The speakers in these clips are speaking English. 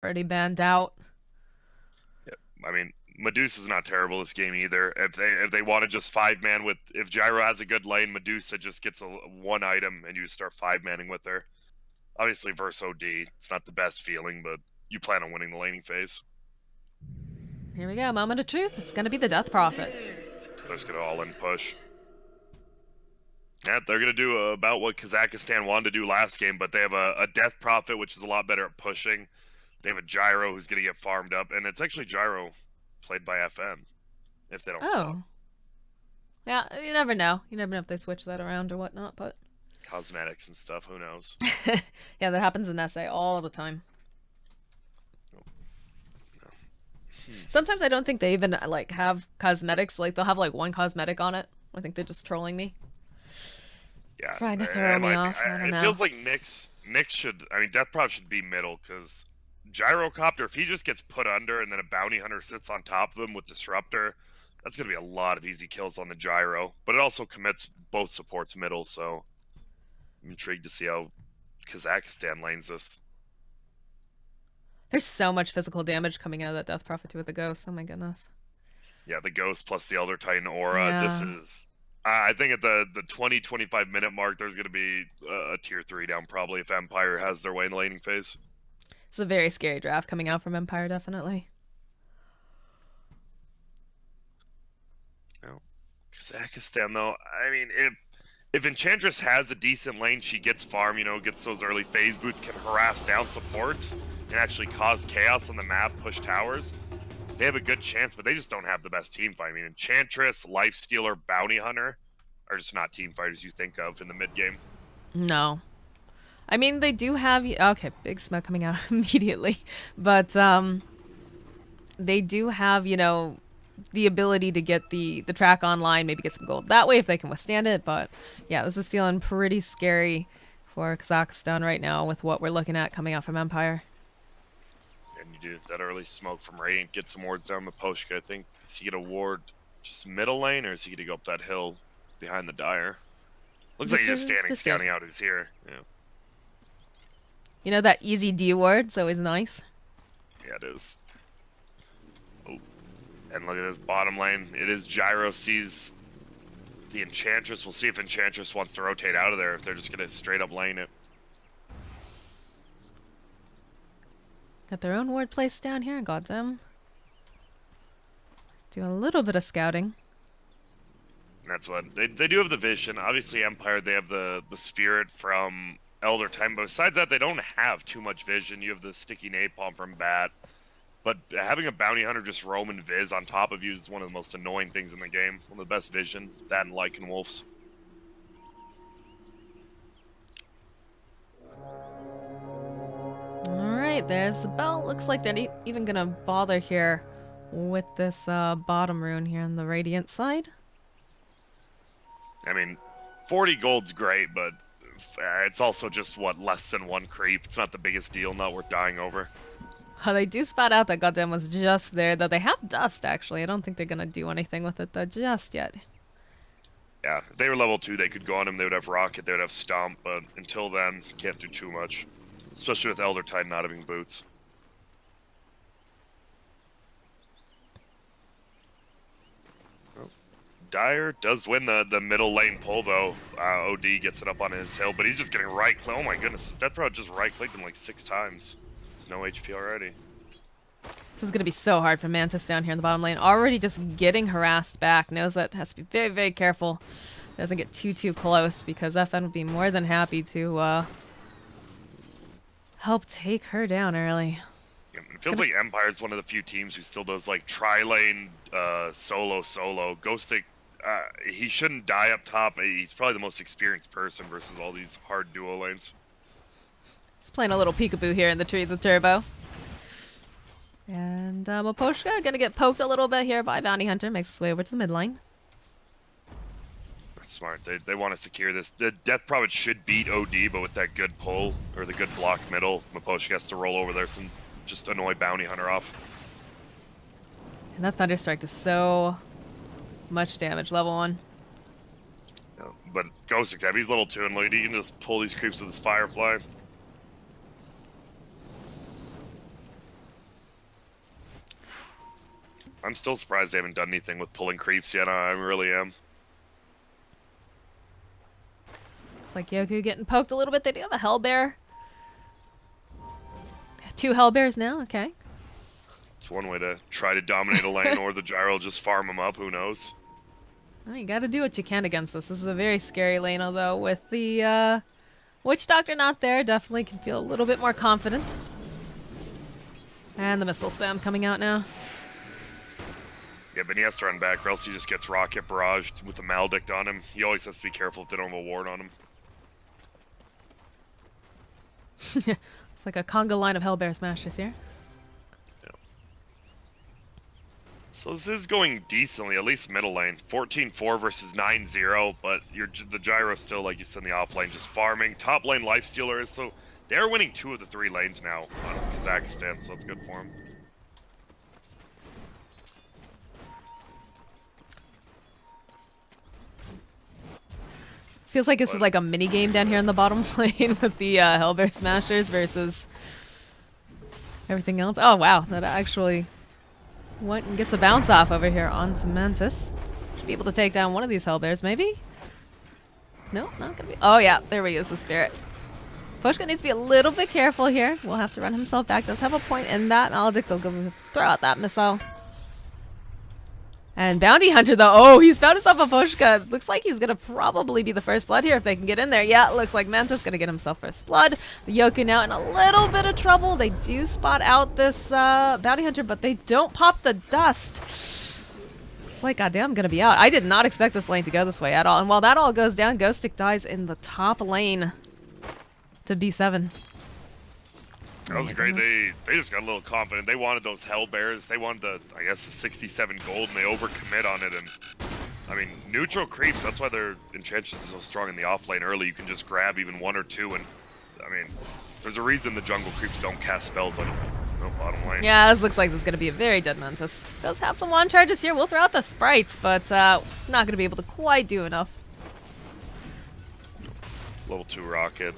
already banned out. Yep. I mean, Medusa's not terrible this game either. If they want to just 5-man with, if Gyro has a good lane, Medusa just gets one item and you just start 5-manning with her. Obviously, versus OD, it's not the best feeling, but you plan on winning the laning phase. Here we go, moment of truth. It's gonna be the Death Prophet. They're just gonna all in push. Yeah, they're gonna do about what Kazakhstan wanted to do last game, but they have a Death Prophet, which is a lot better at pushing. They have a Gyro who's gonna get farmed up, and it's actually Gyro played by FN if they don't swap. Oh. Yeah, you never know. You never know if they switch that around or whatnot, but Cosmetics and stuff, who knows? yeah, that happens in SA all the time. Oh, no. Sometimes I don't think they even like have cosmetics. Like they'll have like one cosmetic on it. I think they're just trolling me. Yeah, Trying to throw it me might be. off. I don't It know. feels like Nyx should. I mean, Death Prop should be middle because Gyrocopter, if he just gets put under and then a bounty hunter sits on top of him with Disruptor, that's gonna be a lot of easy kills on the Gyro. But it also commits both supports middle, so I'm intrigued to see how Kazakhstan lanes this. There's so much physical damage coming out of that Death Prophet with the ghost. Oh my goodness. Yeah, the Ghost plus the Elder Titan aura. This Yeah. is. I think at the 20-25 minute mark, there's going to be a tier 3 down probably if Empire has their way in the laning phase. It's a very scary draft coming out from Empire, definitely. No. Kazakhstan, though, I mean, if Enchantress has a decent lane, she gets farm, gets those early phase boots, can harass down supports, and actually cause chaos on the map, push towers, they have a good chance, but they just don't have the best team fight. I mean, Enchantress, Lifestealer, Bounty Hunter are just not team fighters you think of in the mid game. No. I mean, they do have. Okay, big smoke coming out immediately. But, they do have, the ability to get the track online, maybe get some gold that way if they can withstand it. But yeah, this is feeling pretty scary for Kazakhstan right now with what we're looking at coming out from Empire. And you do that early smoke from Radiant, get some wards down Maposhka. I think, does he get a ward just middle lane, or is he going to go up that hill behind the Dire? Looks like he's just standing, scouting out who's here. Yeah. You know, that easy D ward's always nice. Yeah, it is. Oh. And look at this bottom lane. It is Gyro sees the Enchantress. We'll see if Enchantress wants to rotate out of there, if they're just going to straight up lane it. Got their own ward placed down here. Got them. Do a little bit of scouting. And that's what they do have the vision. Obviously, Empire, they have the spirit from Elder Time, but besides that, they don't have too much vision. You have the sticky napalm from Bat, but having a bounty hunter just roam and viz on top of you is one of the most annoying things in the game. One of the best vision, that and Lycan Wolves. Alright, there's the belt. Looks like they're even gonna bother here with this bottom rune here on the Radiant side. I mean, 40 gold's great, but it's also just, what, less than one creep. It's not the biggest deal, not worth dying over. They do spot out that goddamn was just there, though they have dust, actually. I don't think they're gonna do anything with it, though, just yet. Yeah, if they were level 2, they could go on him. They would have Rocket, they would have Stomp, but until then, can't do too much. Especially with Elder Tide not having boots. Oh. Dire does win the middle lane pull, though. OD gets it up on his hill, but he's just getting right-clicked. Oh my goodness, that throw just right-clicked him like 6 times. There's no HP already. This is gonna be so hard for Mantis down here in the bottom lane. Already just getting harassed back. Knows that has to be very, very careful. Doesn't get too close, because FN would be more than happy to help take her down early. It feels like Empire's one of the few teams who still does like tri-lane solo. Ghostic, he shouldn't die up top. He's probably the most experienced person versus all these hard duo lanes. Just playing a little peekaboo here in the trees with Turbo. And Maposhka gonna get poked a little bit here by Bounty Hunter. Makes his way over to the mid lane. That's smart. They want to secure this. The Death Prophet should beat OD, but with that good pull, or the good block middle, Maposhka has to roll over there and just annoy Bounty Hunter off. And that Thunderstrike does so much damage, level 1. Yeah, but Ghost except he's level 2, and look, he can just pull these creeps with his Firefly. I'm still surprised they haven't done anything with pulling creeps yet. I really am. Looks like Yoku getting poked a little bit. They do have a Hellbear. 2 Hellbears now, okay. It's one way to try to dominate a lane, or the gyro will just farm them up, who knows. Well, you gotta do what you can against this. This is a very scary lane, although with the Witch Doctor not there, definitely can feel a little bit more confident. And the missile spam coming out now. Yeah, but he has to run back, or else he just gets rocket barraged with a maledict on him. He always has to be careful if they don't have a ward on him. It's like a conga line of Hellbear smashes here. Yeah. So this is going decently, at least middle lane. 14-4 versus 9-0, but the gyro still, like you said, in the off lane, just farming. Top lane lifestealer is, so they're winning 2 of the 3 lanes now on Kazakhstan, so that's good for them. This feels like this is like a mini game down here in the bottom lane with the Hellbear Smashers versus everything else. Oh wow, that actually went and gets a bounce off over here onto Mantis. Should be able to take down one of these Hellbears, maybe? No, not gonna be. Oh yeah, there we use the Spirit. Pushka needs to be a little bit careful here. We'll have to run himself back. Does have a point in that Maledict. They'll go throw out that missile. And Bounty Hunter, though, oh, he's found himself a Pushka. Looks like he's going to probably be the first blood here if they can get in there. Yeah, looks like Mantis going to get himself first blood. Yoku now in a little bit of trouble. They do spot out this Bounty Hunter, but they don't pop the dust. It's like, goddamn, I'm going to be out. I did not expect this lane to go this way at all. And while that all goes down, Ghostic dies in the top lane to B7. That was great. They just got a little confident. They wanted those Hellbears. They wanted the, I guess, the 67 gold, and they overcommit on it. And I mean, neutral creeps. That's why their Enchantress is so strong in the off lane early. You can just grab even 1 or 2, and I mean, there's a reason the jungle creeps don't cast spells on no bottom lane. Yeah, this looks like this is going to be a very dead Mantis. Does have some wand charges here. We'll throw out the sprites, but not going to be able to quite do enough. Level 2 rocket.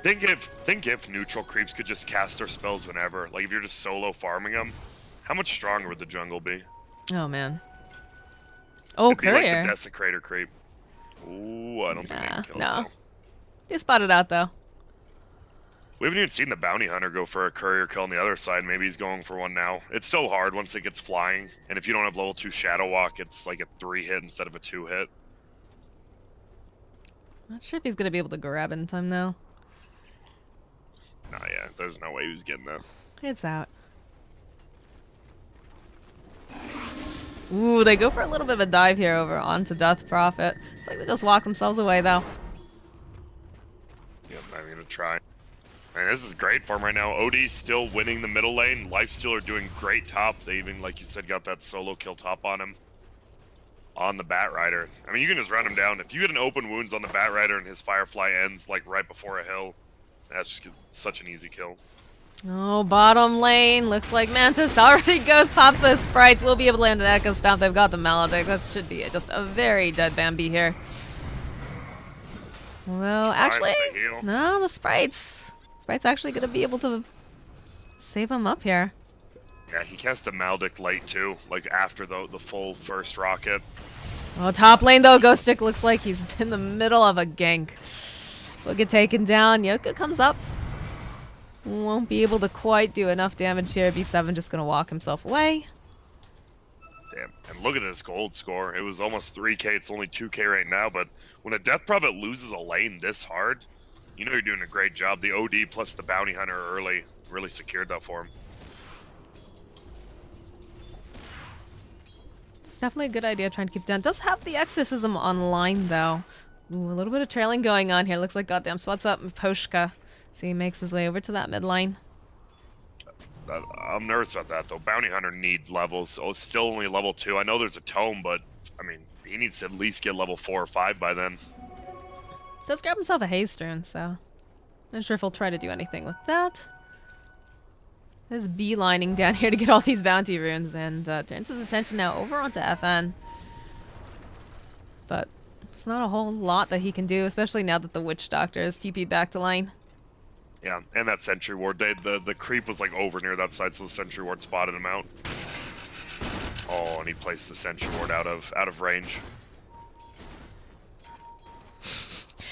Think if neutral creeps could just cast their spells whenever. Like if you're just solo farming them, how much stronger would the jungle be? Oh man. Oh, It'd courier. be like the desecrator creep. Ooh, I don't think they can kill no. it. They spotted out though. We haven't even seen the bounty hunter go for a courier kill on the other side. Maybe he's going for one now. It's so hard once it gets flying, and if you don't have level 2 shadow walk, it's like a 3 hit instead of a 2 hit. Not sure if he's gonna be able to grab in time though. Nah, yeah, there's no way he was getting that. It's out. Ooh, they go for a little bit of a dive here over onto Death Prophet. It's like they just walk themselves away though. Yep, I'm gonna try. And this is great for him right now. OD's still winning the middle lane. Lifestealer doing great top. They even, like you said, got that solo kill top on him. On the Bat Rider. I mean, you can just run him down. If you get an open wounds on the Bat Rider and his Firefly ends like right before a hill, that's just such an easy kill. Oh, bottom lane. Looks like Mantis already goes, pops those sprites. We'll be able to land an Echo Stomp. They've got the Maledict. This should be just a very dead Bambi here. Although, actually, no, the sprites. Sprite's actually going to be able to save him up here. Yeah, he cast a Maledict late too, like after the full first rocket. Oh, top lane though, Ghostic looks like he's in the middle of a gank. Will get taken down. Yoku comes up. Won't be able to quite do enough damage here. B7 just going to walk himself away. Damn, and look at his gold score. It was almost 3k, it's only 2k right now, but when a Death Prophet loses a lane this hard, you know you're doing a great job. The OD plus the Bounty Hunter early really secured that for him. It's definitely a good idea trying to keep down. Does have the Exorcism online though. Ooh, a little bit of trailing going on here. Looks like goddamn spots up Poshka. So he makes his way over to that mid line. I'm nervous about that though. Bounty Hunter needs levels. Oh, it's still only level 2. I know there's a tome, but I mean, he needs to at least get level 4 or 5 by then. Does grab himself a haste rune, so not sure if he'll try to do anything with that. There's beelining down here to get all these bounty runes, and turns his attention now over onto FN. But it's not a whole lot that he can do, especially now that the Witch Doctor is TP'd back to lane. Yeah, and that sentry ward. The creep was like over near that side, so the sentry ward spotted him out. Oh, and he placed the sentry ward out of range.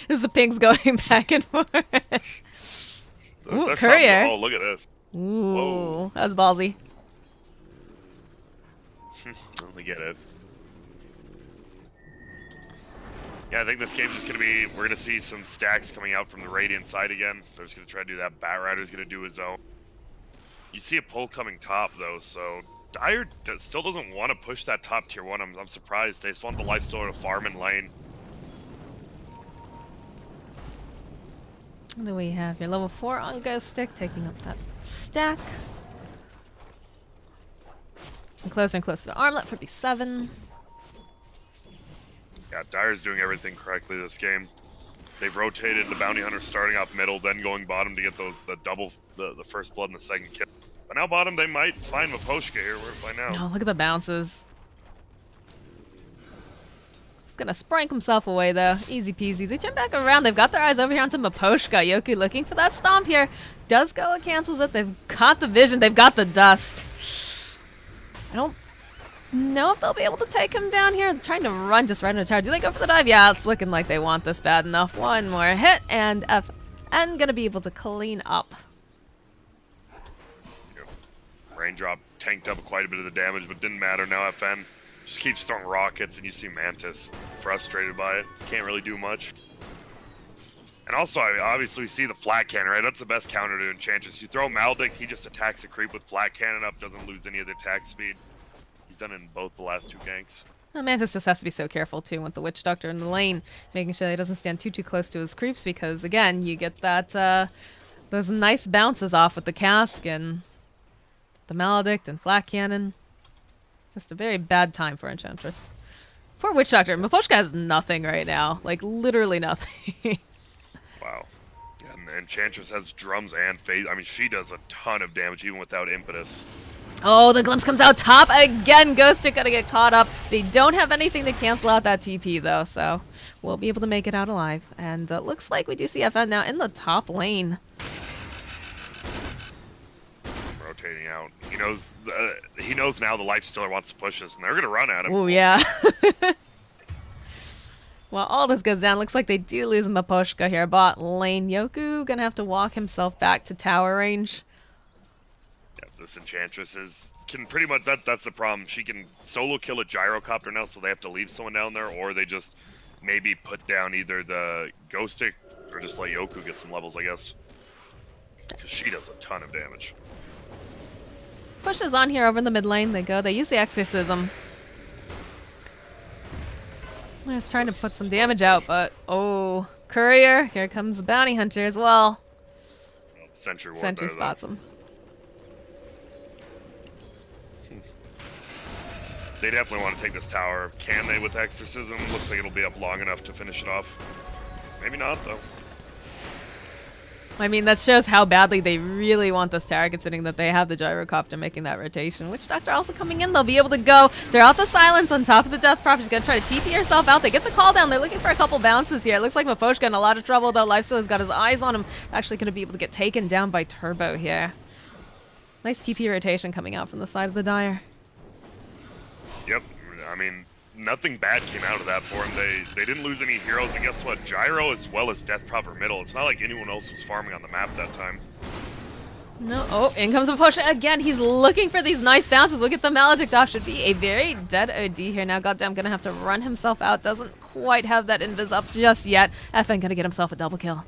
Is the pings going back and forth? Ooh, There's courier. Oh, look at this. Ooh, Whoa. that was ballsy. Let me get it. Yeah, I think this game's just gonna be. We're gonna see some stacks coming out from the Radiant side again. They're just gonna try to do that. Bat Rider's gonna do his own. You see a pull coming top though, so Dire still doesn't want to push that top tier 1. I'm surprised. They just want the lifesteal to farm in lane. What do we have here? Level 4 on Ghost Stick, taking up that stack. And closer to Armlet for B7. Yeah, Dire's doing everything correctly this game. They've rotated the Bounty Hunter starting off middle, then going bottom to get the first blood and the second kill. But now bottom, they might find Maposhka here. We're gonna find out. Oh, look at the bounces. Just gonna sprank himself away though. Easy peasy. They turn back around. They've got their eyes over here onto Maposhka. Yoku looking for that stomp here. Does go and cancels it. They've got the vision. They've got the dust. I don't know if they'll be able to take him down here. They're trying to run just right into the tower. Do they go for the dive? Yeah, it's looking like they want this bad enough. One more hit and FN gonna be able to clean up. Raindrop tanked up quite a bit of the damage, but didn't matter. Now FN just keeps throwing rockets, and you see Mantis frustrated by it. Can't really do much. And also, obviously, we see the flat cannon, right? That's the best counter to Enchantress. You throw Maledict, he just attacks a creep with flat cannon up, doesn't lose any of the attack speed. He's done it in both the last 2 ganks. Well, Mantis just has to be so careful too with the Witch Doctor in the lane, making sure he doesn't stand too close to his creeps, because again, you get that those nice bounces off with the cask and the Maledict and flat cannon. Just a very bad time for Enchantress. Poor Witch Doctor. Maposhka has nothing right now. Like, literally nothing. Wow. And Enchantress has drums and phase. I mean, she does a ton of damage even without impetus. Oh, the glimpse comes out top again. Ghost Stick gonna get caught up. They don't have anything to cancel out that TP though, so we'll be able to make it out alive. And looks like we do see FN now in the top lane. Rotating out. He knows now the Lifestealer wants to push us, and they're gonna run at him. Oh yeah. Well, all this goes down. Looks like they do lose Maposhka here. Bot lane. Yoku gonna have to walk himself back to tower range. Yeah, this Enchantress can pretty much, that's the problem. She can solo kill a gyrocopter now, so they have to leave someone down there, or they just maybe put down either the Ghost Stick or just let Yoku get some levels, I guess. Because she does a ton of damage. Pushes on here over in the mid lane. They go. They use the Exorcism. They're just trying to put some damage out, but oh, Courier. Here comes the Bounty Hunter as well. Sentry ward Sentry there, spots him. They definitely want to take this tower. Can they with Exorcism? Looks like it'll be up long enough to finish it off. Maybe not, though. I mean, that shows how badly they really want this tower, considering that they have the gyrocopter making that rotation. Witch Doctor also coming in. They'll be able to go. They're out the silence on top of the Death Prophet. She's going to try to TP herself out. They get the call down. They're looking for a couple bounces here. It looks like Maposhka in a lot of trouble, though. Lifesteal has got his eyes on him. Actually going to be able to get taken down by Turbo here. Nice TP rotation coming out from the side of the Dire. Yep. I mean, nothing bad came out of that for him. They didn't lose any heroes, and guess what? Gyro as well as Death Prophet middle. It's not like anyone else was farming on the map that time. No. Oh, in comes Maposhka again. He's looking for these nice bounces. Look at the Maledict off. Should be a very dead OD here now. Goddamn, gonna have to run himself out. Doesn't quite have that invis up just yet. FN gonna get himself a double kill.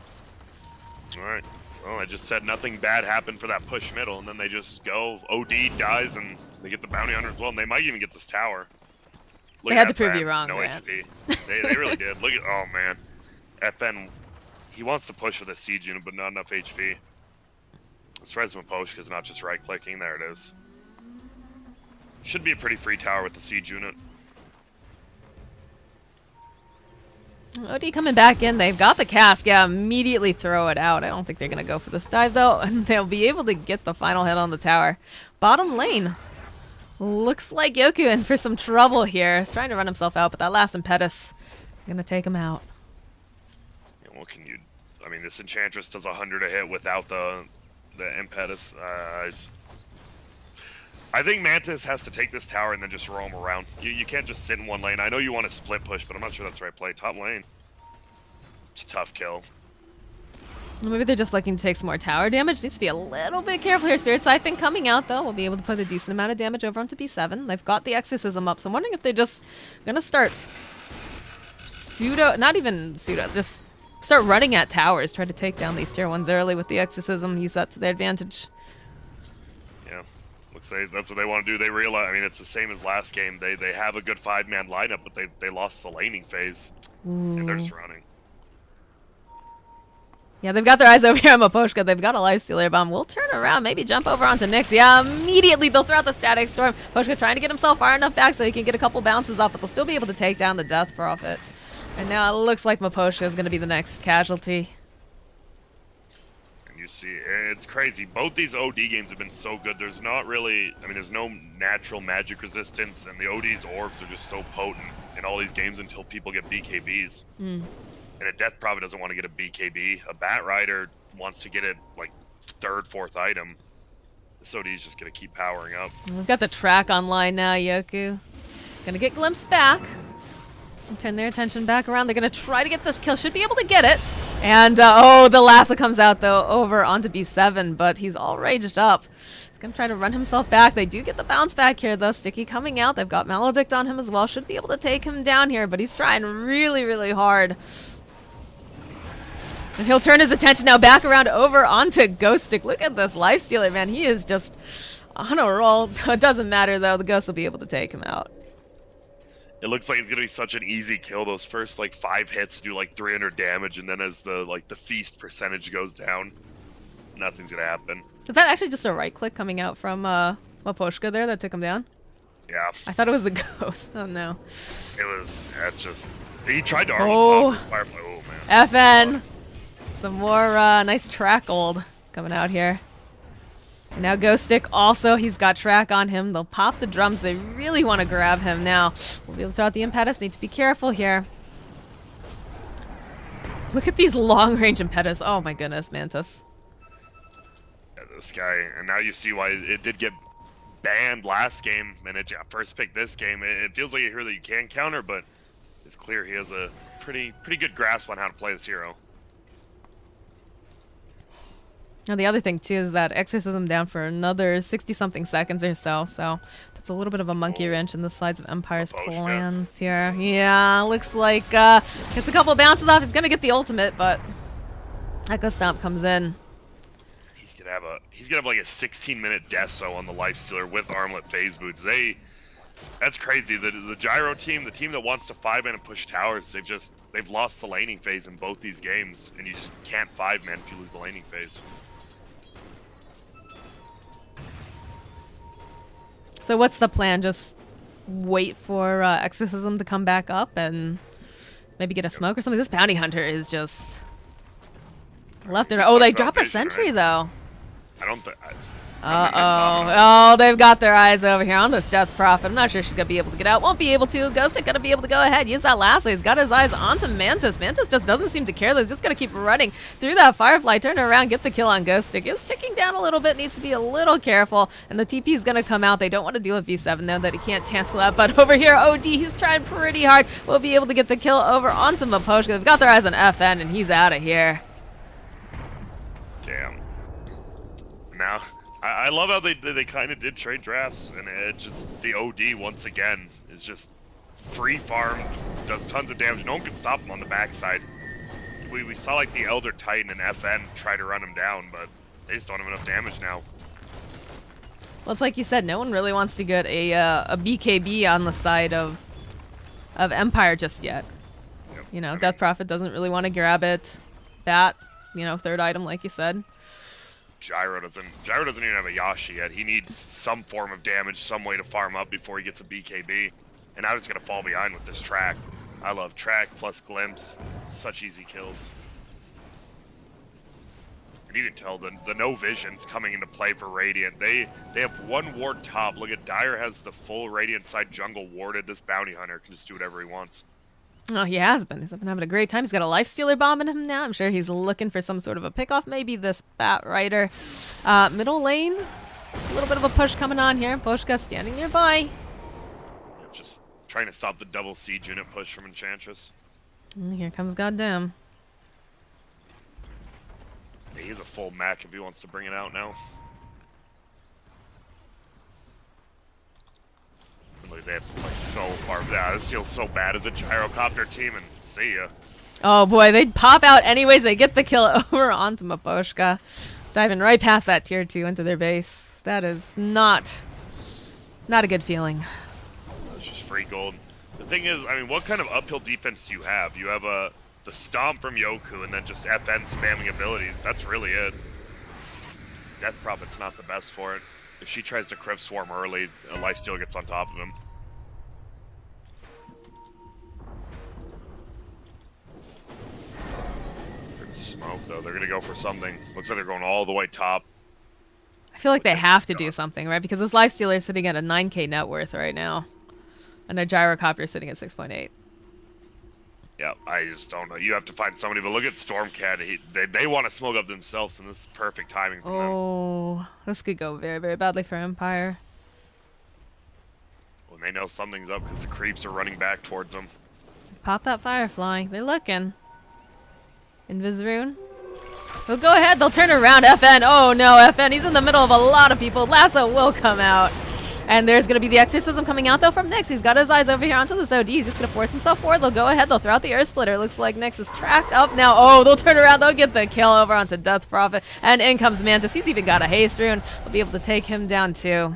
All right. Well, I just said nothing bad happened for that push middle, and then they just go. OD dies, and they get the bounty hunter as well, and they might even get this tower. Look They had at to prove FN, you wrong, no man. HP. They really did. Look at, oh man, FN. He wants to push with a siege unit, but not enough HP. As far as Maposhka's not just right clicking. There it is. Should be a pretty free tower with the siege unit. OD coming back in. They've got the cask. Yeah, immediately throw it out. I don't think they're going to go for this dive, though. And they'll be able to get the final hit on the tower. Bottom lane. Looks like Yoku in for some trouble here. He's trying to run himself out, but that last impetus going to take him out. Yeah, what can you... I mean, this Enchantress does 100 a hit without the impetus. I think Mantis has to take this tower and then just roam around. You can't just sit in one lane. I know you want to split push, but I'm not sure that's the right play. Top lane. It's a tough kill. Maybe they're just looking to take some more tower damage. Needs to be a little bit careful here. Spirit Siphon coming out, though. We'll be able to put a decent amount of damage over onto B7. They've got the Exorcism up, so I'm wondering if they're just going to start not even pseudo, just start running at towers, try to take down these tier 1s early with the Exorcism, use that to their advantage. Yeah, looks like that's what they want to do. They realize, I mean, it's the same as last game. They have a good 5-man lineup, but they lost the laning phase, and they're just running. Yeah, they've got their eyes over here on Maposhka. They've got a Lifestealer Bomb. We'll turn around, maybe jump over onto Nyx. Yeah, immediately they'll throw out the Static Storm. Poshka trying to get himself far enough back so he can get a couple bounces off, but they'll still be able to take down the Death Prophet. And now it looks like Maposhka is going to be the next casualty. And you see, it's crazy. Both these OD games have been so good. There's not really, I mean, there's no natural magic resistance, and the OD's orbs are just so potent in all these games until people get BKBs. And a Death Prophet doesn't want to get a BKB. A Bat Rider wants to get it like 3rd, 4th item. This OD is just going to keep powering up. We've got the track online now, Yoku. Gonna get glimpsed back. And turn their attention back around. They're gonna try to get this kill. Should be able to get it. And, oh, the Lasso comes out, though, over onto B7, but he's all raged up. He's gonna try to run himself back. They do get the bounce back here, though. Sticky coming out. They've got Maledict on him as well. Should be able to take him down here, but he's trying really, really hard. And he'll turn his attention now back around over onto Ghostic. Look at this Lifestealer, man. He is just on a roll. It doesn't matter, though. The Ghost will be able to take him out. It looks like it's gonna be such an easy kill. Those first like 5 hits do like 300 damage, and then as the feast percentage goes down, nothing's gonna happen. Is that actually just a right click coming out from Maposhka there that took him down? Yeah. I thought it was the Ghost. Oh no. It was. That's just. He tried to arm his Firefly. Oh man. FN. Some more nice track gold coming out here. And now Ghostic also, he's got track on him. They'll pop the drums. They really want to grab him now. We'll be able to throw out the impetus. Need to be careful here. Look at these long-range impetus. Oh my goodness, Mantis. Yeah, this guy, and now you see why it did get banned last game, and it first picked this game. It feels like a hero that you can counter, but it's clear he has a pretty good grasp on how to play this hero. Now the other thing too is that Exorcism down for another 60-something seconds or so, so that's a little bit of a monkey wrench in the sides of Empire's plans here. Yeah, looks like gets a couple of bounces off. He's gonna get the ultimate, but Echo Stomp comes in. He's gonna have like a 16-minute deso on the Lifestealer with Armlet Phase Boots. That's crazy. The Gyro team, the team that wants to 5-man and push towers, they've lost the laning phase in both these games, and you just can't 5-man if you lose the laning phase. So what's the plan? Just wait for Exorcism to come back up and maybe get a smoke or something? This Bounty Hunter is just left and right. Oh, they drop a sentry, though. I don't think... Oh, they've got their eyes over here on this Death Prophet. I'm not sure she's going to be able to get out. Won't be able to. Ghostic going to be able to go ahead. Use that lasso. He's got his eyes onto Mantis. Mantis just doesn't seem to care. He's just going to keep running through that Firefly. Turn around, get the kill on Ghostic. Is ticking down a little bit. Needs to be a little careful. And the TP is going to come out. They don't want to deal with B7, though, that he can't cancel that. But over here, OD, he's trying pretty hard. We'll be able to get the kill over onto Maposhka. They've got their eyes on FN, and he's out of here. Damn. Now... I love how they kind of did trade drafts, and it just, the OD once again is just free farmed, does tons of damage. No one can stop him on the backside. We saw like the Elder Titan and FN try to run him down, but they just don't have enough damage now. Well, it's like you said, no one really wants to get a BKB on the side of Empire just yet. Yep. You know, Death Prophet doesn't really want to grab it. Bat, you know, 3rd item, like you said. Gyro doesn't even have a Yashi yet. He needs some form of damage, some way to farm up before he gets a BKB. And I was gonna fall behind with this track. I love track plus glimpse. Such easy kills. And you can tell the no vision's coming into play for Radiant. They have one ward top. Look at Dire has the full Radiant side jungle warded. This Bounty Hunter can just do whatever he wants. Oh, he has been. He's been having a great time. He's got a lifestealer bomb in him now. I'm sure he's looking for some sort of a pickoff. Maybe this Bat Rider. Middle lane. A little bit of a push coming on here. Poshka standing nearby. Just trying to stop the double siege unit push from Enchantress. And here comes Goddamn. He has a full mech if he wants to bring it out now. Look, they have to play so far down. This feels so bad as a gyrocopter team, and see ya. Oh boy, they'd pop out anyways. They get the kill over onto Maposhka. Diving right past that tier 2 into their base. That is not a good feeling. It's just free gold. The thing is, I mean, what kind of uphill defense do you have? You have the stomp from Yoku and then just FN spamming abilities. That's really it. Death Prophet's not the best for it. If she tries to Crypt Swarm early, a lifestealer gets on top of him. Good smoke, though. They're going to go for something. Looks like they're going all the way top. I feel like they have to do something, right? Because this lifestealer is sitting at a 9k net worth right now. And their gyrocopter is sitting at 6.8. Yeah, I just don't know. You have to find somebody. But look at Stormcat. They want to smoke up themselves, and this is perfect timing for them. Oh, this could go very, very badly for Empire. When they know something's up because the creeps are running back towards them. Pop that Firefly. They're looking. Invisrune. They'll go ahead. They'll turn around. FN. Oh no, FN. He's in the middle of a lot of people. Lasso will come out. And there's going to be the Exorcism coming out, though, from Nyx. He's got his eyes over here onto this OD. He's just going to force himself forward. They'll go ahead. They'll throw out the Earth Splitter. Looks like Nyx is tracked up now. Oh, they'll turn around. They'll get the kill over onto Death Prophet. And in comes Mantis. He's even got a haste rune. They'll be able to take him down, too.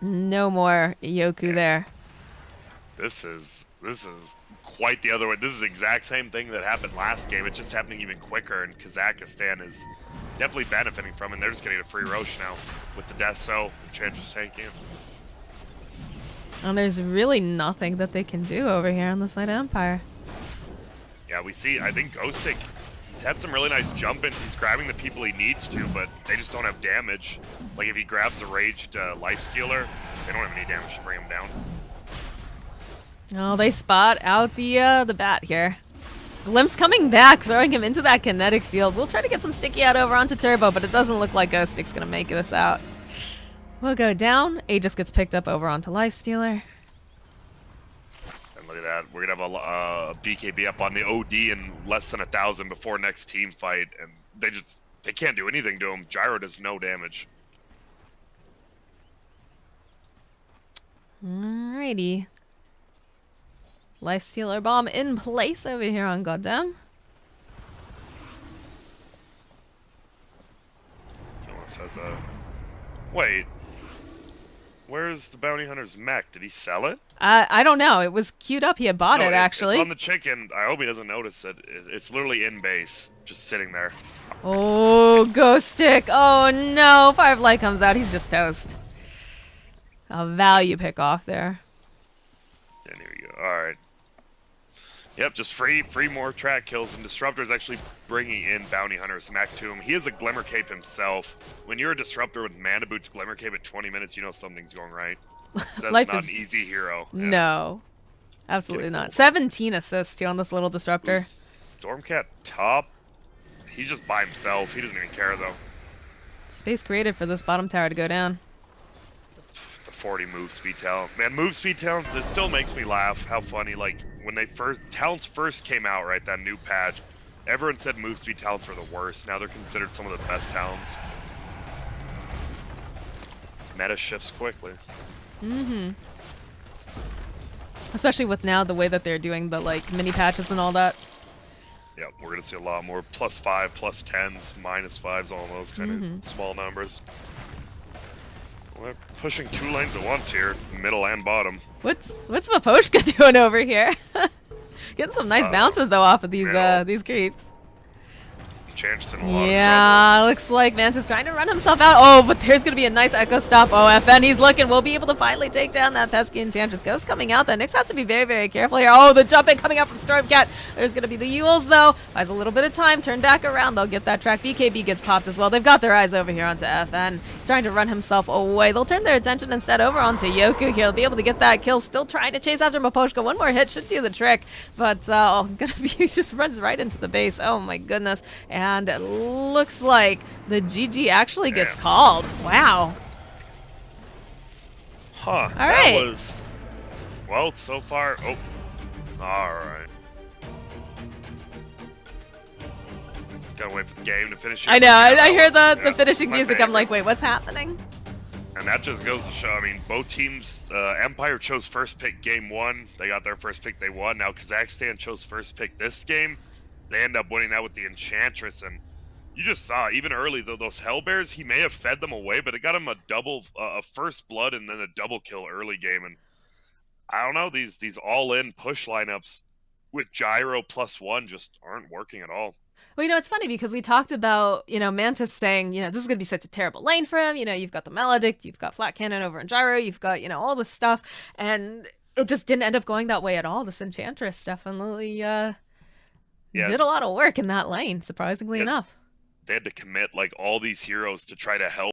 No more Yoku there. This is quite the other way. This is the exact same thing that happened last game. It's just happening even quicker, and Kazakhstan is definitely benefiting from it. And they're just getting a free Roche now with the Death Cell. Enchantress tanking. And there's really nothing that they can do over here on the side of Empire. Yeah, we see, I think Ghostic, he's had some really nice jump-ins. He's grabbing the people he needs to, but they just don't have damage. Like, if he grabs a raged lifestealer, they don't have any damage to bring him down. Oh, they spot out the bat here. Limp's coming back, throwing him into that kinetic field. We'll try to get some sticky out over onto Turbo, but it doesn't look like Ghostic's going to make this out. We'll go down. Aegis gets picked up over onto Lifestealer. And look at that. We're going to have a BKB up on the OD in less than 1,000 before next team fight. And they can't do anything to him. Gyro does no damage. Alrighty. Lifestealer bomb in place over here on Goddamn. Says, wait. Where's the bounty hunter's mech? Did he sell it? I don't know. It was queued up. He had bought it, actually. It's on the chicken. I hope he doesn't notice it. It's literally in base, just sitting there. Oh, Ghost Stick. Oh, no. Firefly comes out. He's just toast. A value pick off there. And here we go. All right. Yep, just free more track kills, and Disruptor's actually bringing in Bounty Hunter's mech to him. He is a Glimmer Cape himself. When you're a Disruptor with Mana Boots Glimmer Cape at 20 minutes, you know something's going right. That's Life not is... an easy hero. Yeah. No. Absolutely not. 17 assists, too, on this little Disruptor. Stormcat top. He's just by himself. He doesn't even care, though. Space created for this bottom tower to go down. The 40 move speed talent. Man, move speed talents, it still makes me laugh. How funny, like, when talents first came out, right, that new patch, everyone said move speed talents were the worst. Now they're considered some of the best talents. Meta shifts quickly. Mm-hmm. Especially with now the way that they're doing the, like, mini patches and all that. Yeah, we're going to see a lot more +5, +10s, -5s, all those kind of small numbers. We're pushing 2 lanes at once here, middle and bottom. What's Maposhka doing over here? Getting some nice bounces though off of these creeps. Enchantress in a lot of trouble. Yeah, looks like Mantis trying to run himself out. Oh, but there's going to be a nice Echo Stop. Oh, FN, he's looking. We'll be able to finally take down that pesky Enchantress. Ghost coming out. Then Nyx has to be very, very careful here. Oh, the jumping coming out from Stormcat. There's going to be the Yules, though. Buys a little bit of time. Turn back around. They'll get that track. BKB gets popped as well. They've got their eyes over here onto FN. He's trying to run himself away. They'll turn their attention instead over onto Yoku here. He'll be able to get that kill. Still trying to chase after Miposhka. One more hit should do the trick. But he just runs right into the base. Oh, my goodness. And it looks like the GG actually gets called. Wow. Huh. All that right. was... Well, so far... Oh. All right. Gotta wait for the game to finish. I know. I hear the yeah, finishing music. favorite. I'm like, wait, what's happening? And that just goes to show, I mean, both teams, Empire chose first pick game 1. They got their first pick, they won. Now Kazakhstan chose first pick this game. They end up winning that with the Enchantress. And you just saw, even early, though, those Hellbears, he may have fed them away, but it got him a double, a first blood and then a double kill early game. And I don't know, these all-in push lineups with Gyro +1 just aren't working at all. Well, it's funny because we talked about, Mantis saying, this is going to be such a terrible lane for him. You've got the Maledict, you've got Flat Cannon over in Gyro, you've got, all this stuff. And it just didn't end up going that way at all. This Enchantress definitely did a lot of work in that lane, surprisingly enough. They had to commit, like, all these heroes to try to help